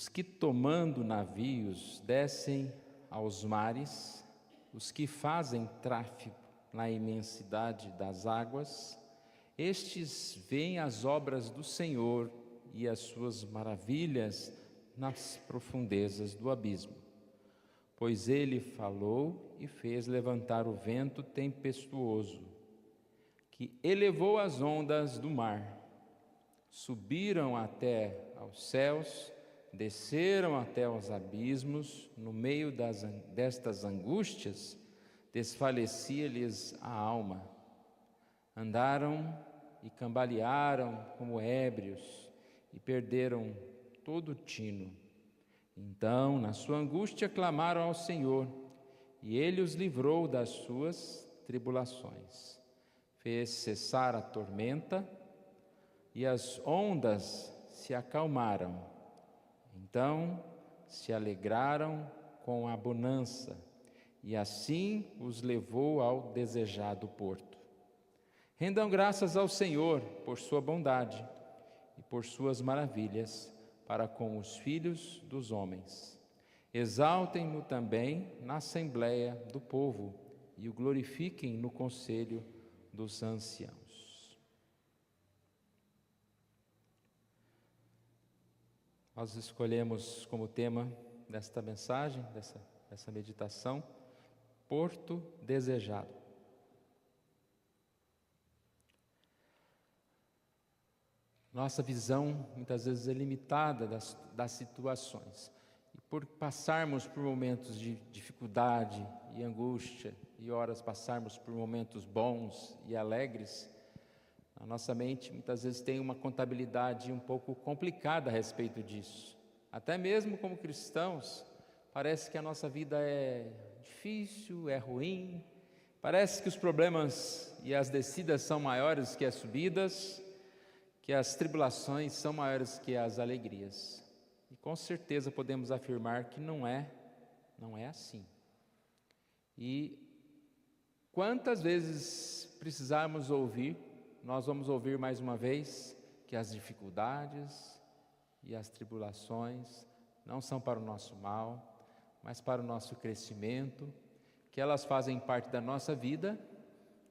os que tomando navios descem aos mares, os que fazem tráfico na imensidade das águas, estes veem as obras do Senhor e as suas maravilhas nas profundezas do abismo. Pois ele falou e fez levantar o vento tempestuoso, que elevou as ondas do mar. Subiram até aos céus, desceram até os abismos, no meio destas angústias, desfalecia-lhes a alma. Andaram e cambalearam como ébrios e perderam todo o tino. Então, na sua angústia, clamaram ao Senhor, e Ele os livrou das suas tribulações. Fez cessar a tormenta, e as ondas se acalmaram. Então se alegraram com a bonança, e assim os levou ao desejado porto. Rendam graças ao Senhor por sua bondade e por suas maravilhas para com os filhos dos homens. Exaltem-no também na assembleia do povo e o glorifiquem no conselho dos anciãos. Nós escolhemos como tema desta mensagem, dessa meditação, Porto Desejado. Nossa visão muitas vezes é limitada das situações. E por passarmos por momentos de dificuldade e angústia, e horas passarmos por momentos bons e alegres, a nossa mente muitas vezes tem uma contabilidade um pouco complicada a respeito disso. Até mesmo como cristãos, parece que a nossa vida é difícil, é ruim, parece que os problemas e as descidas são maiores que as subidas, que as tribulações são maiores que as alegrias. E com certeza podemos afirmar que não é assim. E quantas vezes precisarmos ouvir, nós vamos ouvir mais uma vez que as dificuldades e as tribulações não são para o nosso mal, mas para o nosso crescimento, que elas fazem parte da nossa vida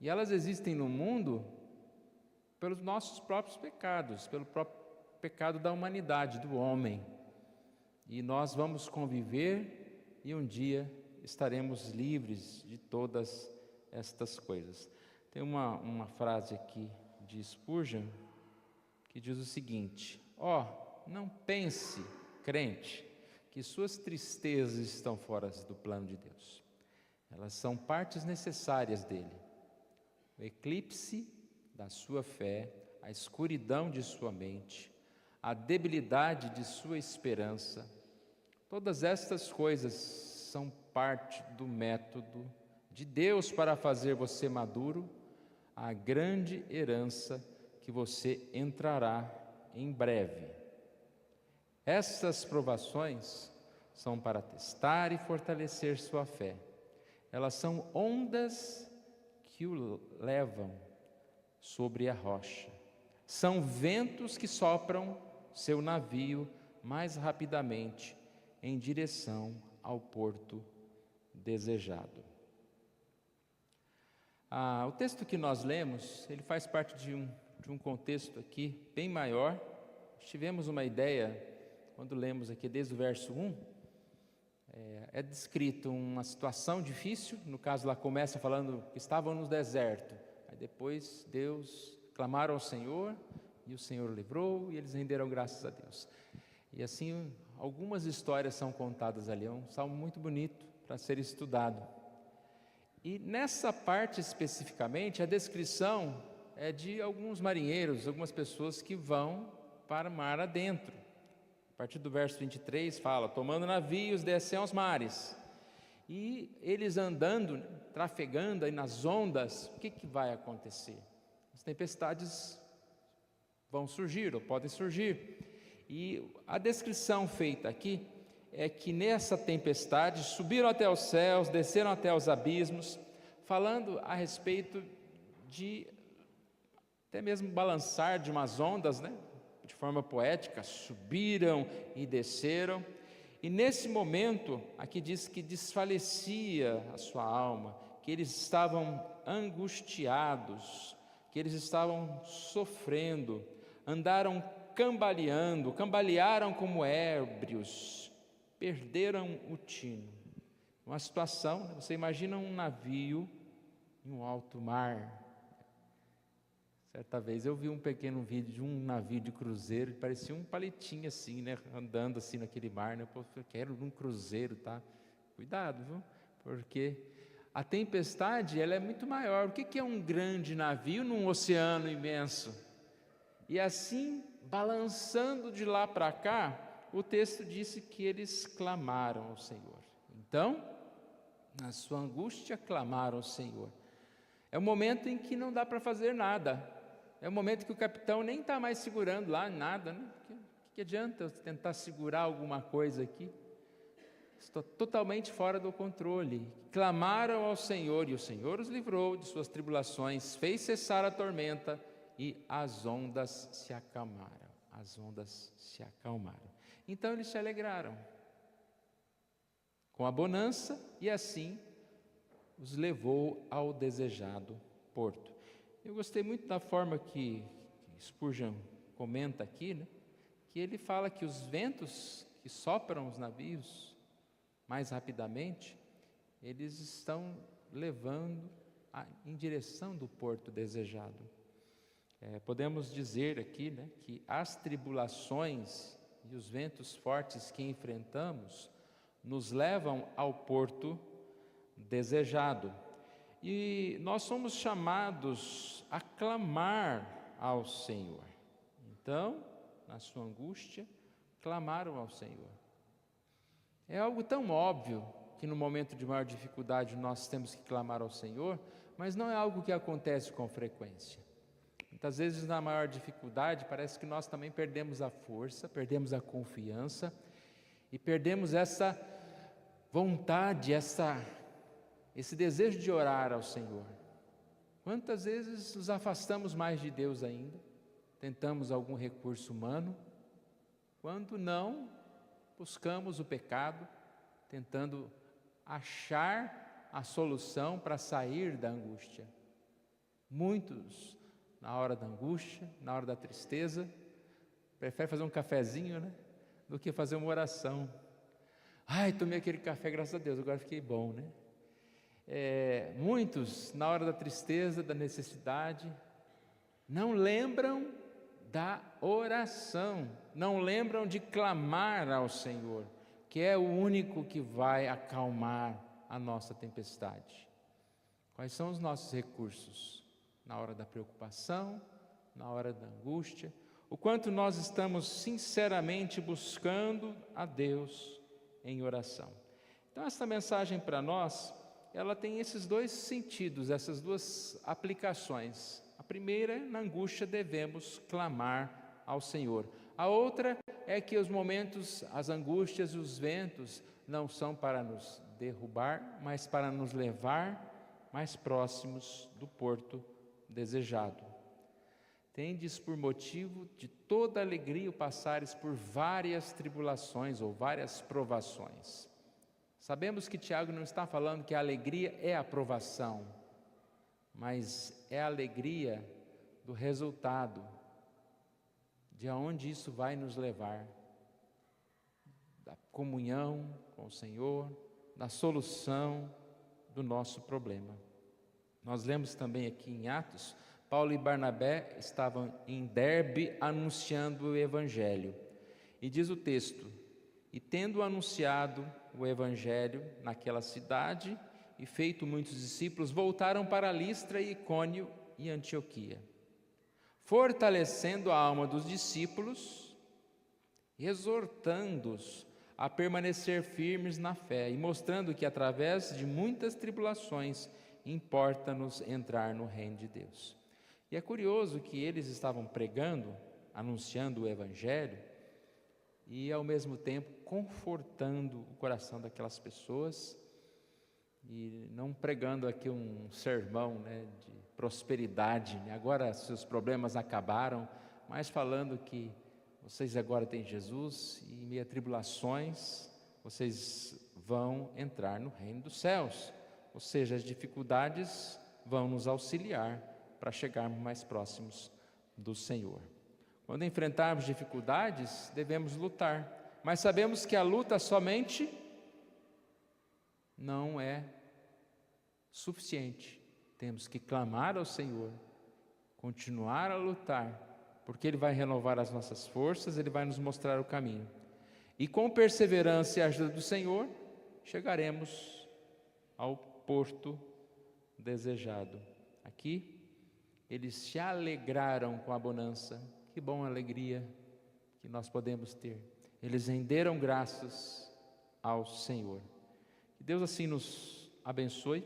e elas existem no mundo pelos nossos próprios pecados, pelo próprio pecado da humanidade, do homem. E nós vamos conviver e um dia estaremos livres de todas estas coisas. Tem uma frase aqui de Spurgeon que diz o seguinte: não pense, crente, que suas tristezas estão fora do plano de Deus. Elas são partes necessárias dele. O eclipse da sua fé, a escuridão de sua mente, a debilidade de sua esperança, todas estas coisas são parte do método de Deus para fazer você maduro, a grande herança que você entrará em breve. Essas provações são para testar e fortalecer sua fé. Elas são ondas que o levam sobre a rocha. São ventos que sopram seu navio mais rapidamente em direção ao porto desejado. O texto que nós lemos, ele faz parte de um contexto aqui bem maior. Tivemos uma ideia, quando lemos aqui desde o verso 1, é descrito uma situação difícil. No caso lá começa falando que estavam no deserto. Aí depois Deus clamaram ao Senhor e o Senhor livrou e eles renderam graças a Deus. E assim algumas histórias são contadas ali. É um salmo muito bonito para ser estudado. E nessa parte especificamente, a descrição é de alguns marinheiros, algumas pessoas que vão para o mar adentro. A partir do verso 23 fala: tomando navios, descem aos mares. E eles andando, trafegando aí nas ondas, o que vai acontecer? As tempestades vão surgir, ou podem surgir. E a descrição feita aqui é que nessa tempestade subiram até os céus, desceram até os abismos, falando a respeito de até mesmo balançar de umas ondas, de forma poética, subiram e desceram. E nesse momento, aqui diz que desfalecia a sua alma, que eles estavam angustiados, que eles estavam sofrendo, andaram cambalearam como ébrios, perderam o tino. Uma situação, você imagina um navio em um alto mar. Certa vez eu vi um pequeno vídeo de um navio de cruzeiro, parecia um palitinho assim, né, andando assim naquele mar, né? Pô, eu quero um cruzeiro, tá? Cuidado, viu? Porque a tempestade, ela é muito maior. O que é um grande navio num oceano imenso? E assim, balançando de lá para cá, o texto disse que eles clamaram ao Senhor. Então, na sua angústia, clamaram ao Senhor. É um momento em que não dá para fazer nada. É um momento que o capitão nem está mais segurando lá nada, né? O que adianta eu tentar segurar alguma coisa aqui? Estou totalmente fora do controle. Clamaram ao Senhor, e o Senhor os livrou de suas tribulações, fez cessar a tormenta, e as ondas se acalmaram. As ondas se acalmaram. Então eles se alegraram com a bonança, e assim os levou ao desejado porto. Eu gostei muito da forma que Spurgeon comenta aqui, né? Que ele fala que os ventos que sopram os navios mais rapidamente, eles estão levando em direção do porto desejado. Podemos dizer aqui, né, que as tribulações e os ventos fortes que enfrentamos nos levam ao porto desejado. E nós somos chamados a clamar ao Senhor. Então, na sua angústia, clamaram ao Senhor. É algo tão óbvio que no momento de maior dificuldade nós temos que clamar ao Senhor, mas não é algo que acontece com frequência. Muitas vezes na maior dificuldade parece que nós também perdemos a força, perdemos a confiança e perdemos essa vontade, esse desejo de orar ao Senhor. Quantas vezes nos afastamos mais de Deus ainda, tentamos algum recurso humano, quando não buscamos o pecado, tentando achar a solução para sair da angústia. Muitos, na hora da angústia, na hora da tristeza, preferem fazer um cafezinho, né, do que fazer uma oração. Ai, tomei aquele café, graças a Deus, agora fiquei bom, né? Muitos, na hora da tristeza, da necessidade, não lembram da oração, não lembram de clamar ao Senhor, que é o único que vai acalmar a nossa tempestade. Quais são os nossos recursos? Na hora da preocupação, na hora da angústia, o quanto nós estamos sinceramente buscando a Deus em oração. Então essa mensagem para nós, ela tem esses dois sentidos, essas duas aplicações. A primeira, na angústia devemos clamar ao Senhor. A outra é que os momentos, as angústias e os ventos não são para nos derrubar, mas para nos levar mais próximos do porto desejado. Tendes por motivo de toda alegria o passares por várias tribulações ou várias provações. Sabemos que Tiago não está falando que a alegria é a provação, mas é a alegria do resultado, de aonde isso vai nos levar, da comunhão com o Senhor, da solução do nosso problema. Nós lemos também aqui em Atos, Paulo e Barnabé estavam em Derbe anunciando o Evangelho. E diz o texto, e tendo anunciado o Evangelho naquela cidade e feito muitos discípulos, voltaram para Listra, Icônio e Antioquia, fortalecendo a alma dos discípulos, exortando-os a permanecer firmes na fé e mostrando que através de muitas tribulações importa-nos entrar no reino de Deus. E é curioso que eles estavam pregando, anunciando o Evangelho e ao mesmo tempo confortando o coração daquelas pessoas e não pregando aqui um sermão, né, de prosperidade, né? Agora seus problemas acabaram, mas falando que vocês agora têm Jesus e em meio a tribulações, vocês vão entrar no reino dos céus. Ou seja, as dificuldades vão nos auxiliar para chegarmos mais próximos do Senhor. Quando enfrentarmos dificuldades, devemos lutar, mas sabemos que a luta somente não é suficiente. Temos que clamar ao Senhor, continuar a lutar, porque Ele vai renovar as nossas forças, Ele vai nos mostrar o caminho. E com perseverança e a ajuda do Senhor, chegaremos ao porto desejado. Aqui, eles se alegraram com a bonança. Que bom alegria que nós podemos ter. Eles renderam graças ao Senhor. Que Deus assim nos abençoe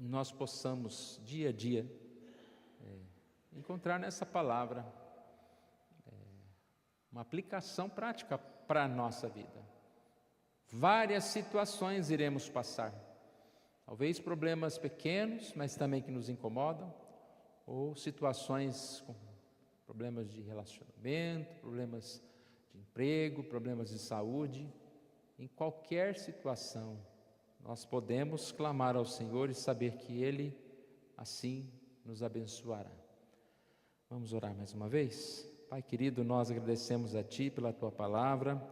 e nós possamos dia a dia encontrar nessa palavra uma aplicação prática para a nossa vida. Várias situações iremos passar, talvez problemas pequenos, mas também que nos incomodam, ou situações com problemas de relacionamento, problemas de emprego, problemas de saúde. Em qualquer situação, nós podemos clamar ao Senhor e saber que Ele assim nos abençoará. Vamos orar mais uma vez? Pai querido, nós agradecemos a Ti pela Tua palavra,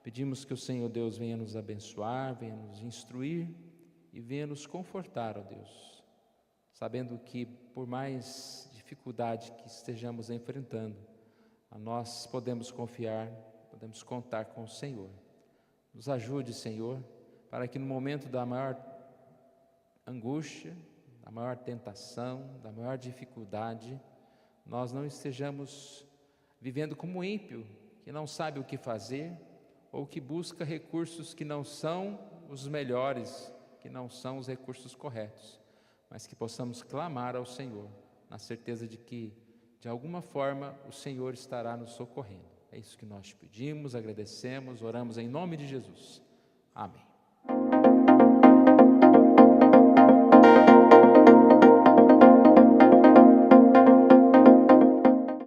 pedimos que o Senhor Deus venha nos abençoar, venha nos instruir e venha nos confortar, ó Deus, sabendo que por mais dificuldade que estejamos enfrentando, a nós podemos confiar, podemos contar com o Senhor. Nos ajude, Senhor, para que no momento da maior angústia, da maior tentação, da maior dificuldade, nós não estejamos vivendo como ímpio, que não sabe o que fazer, ou que busca recursos que não são os melhores, que não são os recursos corretos, mas que possamos clamar ao Senhor, na certeza de que, de alguma forma, o Senhor estará nos socorrendo. É isso que nós te pedimos, agradecemos, oramos em nome de Jesus. Amém.